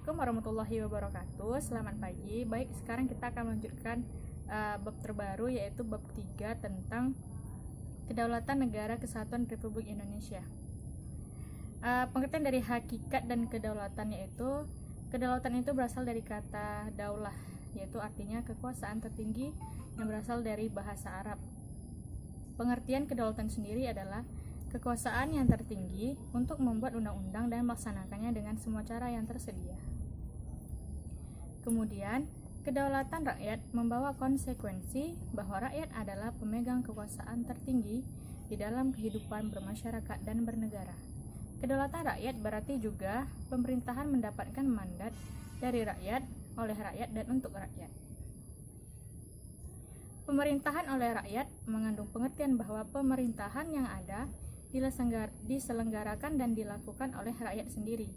Assalamualaikum warahmatullahi wabarakatuh. Selamat pagi. Baik, sekarang kita akan melanjutkan bab terbaru, yaitu bab 3 tentang Kedaulatan Negara Kesatuan Republik Indonesia. Pengertian dari hakikat dan kedaulatan, yaitu kedaulatan itu berasal dari kata daulah, yaitu artinya kekuasaan tertinggi yang berasal dari bahasa Arab. Pengertian kedaulatan sendiri adalah kekuasaan yang tertinggi untuk membuat undang-undang dan melaksanakannya dengan semua cara yang tersedia. Kemudian, kedaulatan rakyat membawa konsekuensi bahwa rakyat adalah pemegang kekuasaan tertinggi di dalam kehidupan bermasyarakat dan bernegara. Kedaulatan rakyat berarti juga pemerintahan mendapatkan mandat dari rakyat, oleh rakyat, dan untuk rakyat. Pemerintahan oleh rakyat mengandung pengertian bahwa pemerintahan yang ada diselenggarakan dan dilakukan oleh rakyat sendiri.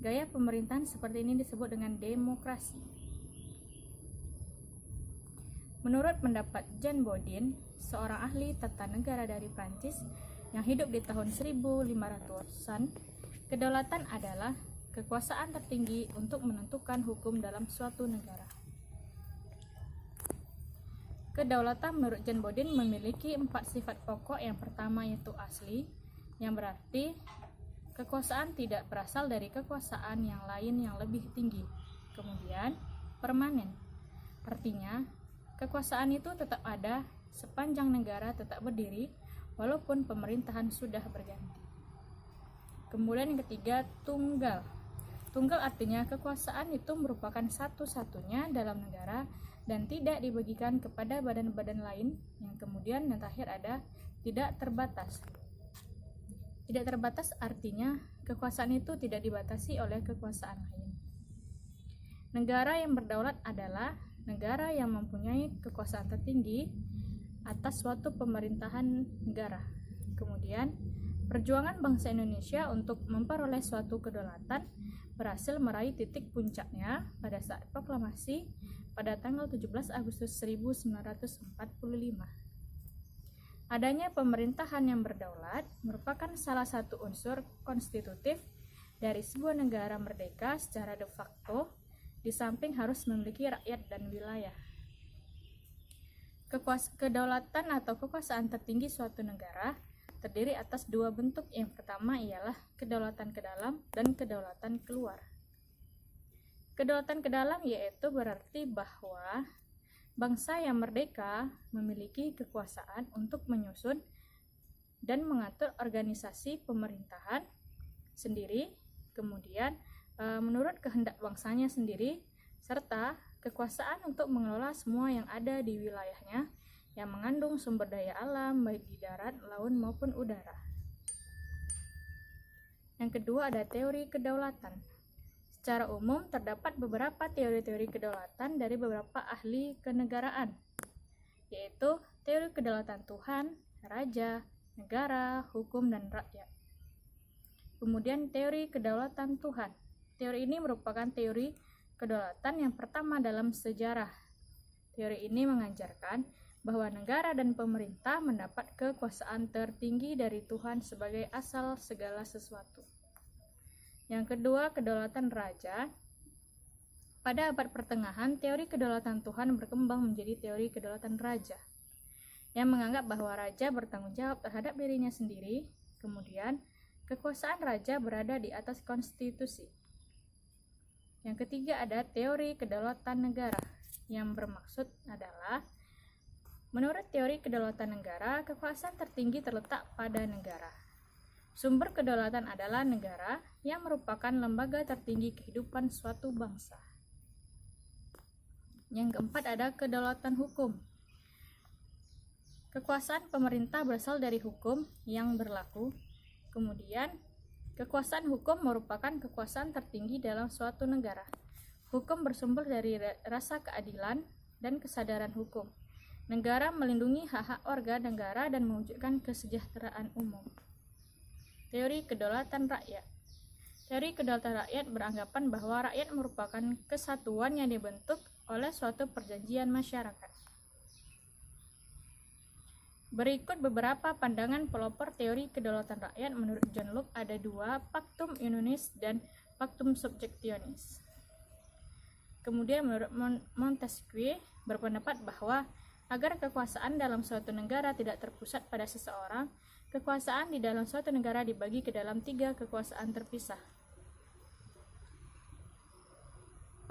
Gaya pemerintahan seperti ini disebut dengan demokrasi. Menurut pendapat Jean Bodin, seorang ahli tata negara dari Prancis yang hidup di tahun 1500-an, kedaulatan adalah kekuasaan tertinggi untuk menentukan hukum dalam suatu negara. Kedaulatan menurut Jean Bodin memiliki 4 sifat pokok. Yang pertama yaitu asli, yang berarti kekuasaan tidak berasal dari kekuasaan yang lain yang lebih tinggi. Kemudian permanen, artinya kekuasaan itu tetap ada sepanjang negara tetap berdiri walaupun pemerintahan sudah berganti. Kemudian yang ketiga tunggal. Tunggal artinya kekuasaan itu merupakan satu-satunya dalam negara dan tidak dibagikan kepada badan-badan lain. Yang kemudian yang terakhir ada tidak terbatas. Tidak terbatas artinya kekuasaan itu tidak dibatasi oleh kekuasaan lain. Negara yang berdaulat adalah negara yang mempunyai kekuasaan tertinggi atas suatu pemerintahan negara. Kemudian perjuangan bangsa Indonesia untuk memperoleh suatu kedaulatan berhasil meraih titik puncaknya pada saat proklamasi pada tanggal 17 Agustus 1945. Adanya pemerintahan yang berdaulat merupakan salah satu unsur konstitutif dari sebuah negara merdeka secara de facto, di samping harus memiliki rakyat dan wilayah. Kedaulatan atau kekuasaan tertinggi suatu negara terdiri atas dua bentuk. Yang pertama ialah kedaulatan ke dalam dan kedaulatan keluar. Kedaulatan ke dalam yaitu berarti bahwa bangsa yang merdeka memiliki kekuasaan untuk menyusun dan mengatur organisasi pemerintahan sendiri, kemudian menurut kehendak bangsanya sendiri, serta kekuasaan untuk mengelola semua yang ada di wilayahnya yang mengandung sumber daya alam baik di darat, laut maupun udara. Yang kedua ada teori kedaulatan. Secara umum terdapat beberapa teori-teori kedaulatan dari beberapa ahli kenegaraan, yaitu teori kedaulatan Tuhan, raja, negara, hukum, dan rakyat. Kemudian teori kedaulatan Tuhan. Teori ini merupakan teori kedaulatan yang pertama dalam sejarah. Teori ini mengajarkan bahwa negara dan pemerintah mendapat kekuasaan tertinggi dari Tuhan sebagai asal segala sesuatu. Yang kedua, kedaulatan raja. Pada abad pertengahan, teori kedaulatan Tuhan berkembang menjadi teori kedaulatan raja, yang menganggap bahwa raja bertanggung jawab terhadap dirinya sendiri. Kemudian, kekuasaan raja berada di atas konstitusi. Yang ketiga ada teori kedaulatan negara, yang bermaksud adalah menurut teori kedaulatan negara, kekuasaan tertinggi terletak pada negara. Sumber kedaulatan adalah negara yang merupakan lembaga tertinggi kehidupan suatu bangsa. Yang keempat ada kedaulatan hukum. Kekuasaan pemerintah berasal dari hukum yang berlaku. Kemudian, kekuasaan hukum merupakan kekuasaan tertinggi dalam suatu negara. Hukum bersumber dari rasa keadilan dan kesadaran hukum. Negara melindungi hak-hak warga negara dan mewujudkan kesejahteraan umum. Teori kedaulatan rakyat. Teori kedaulatan rakyat beranggapan bahwa rakyat merupakan kesatuan yang dibentuk oleh suatu perjanjian masyarakat. Berikut beberapa pandangan pelopor teori kedaulatan rakyat menurut John Locke. Ada dua, Pactum Unionis dan Pactum Subjectionis. Kemudian menurut Montesquieu berpendapat bahwa agar kekuasaan dalam suatu negara tidak terpusat pada seseorang, kekuasaan di dalam suatu negara dibagi ke dalam 3 kekuasaan terpisah.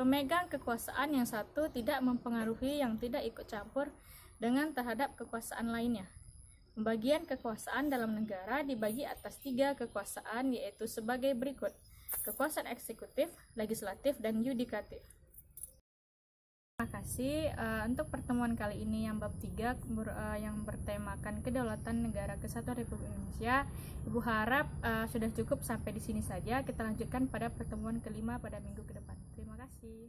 Pemegang kekuasaan yang satu tidak mempengaruhi yang tidak ikut campur dengan terhadap kekuasaan lainnya. Pembagian kekuasaan dalam negara dibagi atas 3 kekuasaan, yaitu sebagai berikut: kekuasaan eksekutif, legislatif, dan yudikatif. Terima kasih. Untuk pertemuan kali ini yang bab 3 yang bertemakan kedaulatan negara kesatuan Republik Indonesia, Ibu harap sudah cukup sampai di sini saja. Kita lanjutkan pada pertemuan kelima pada minggu ke depan. Terima kasih.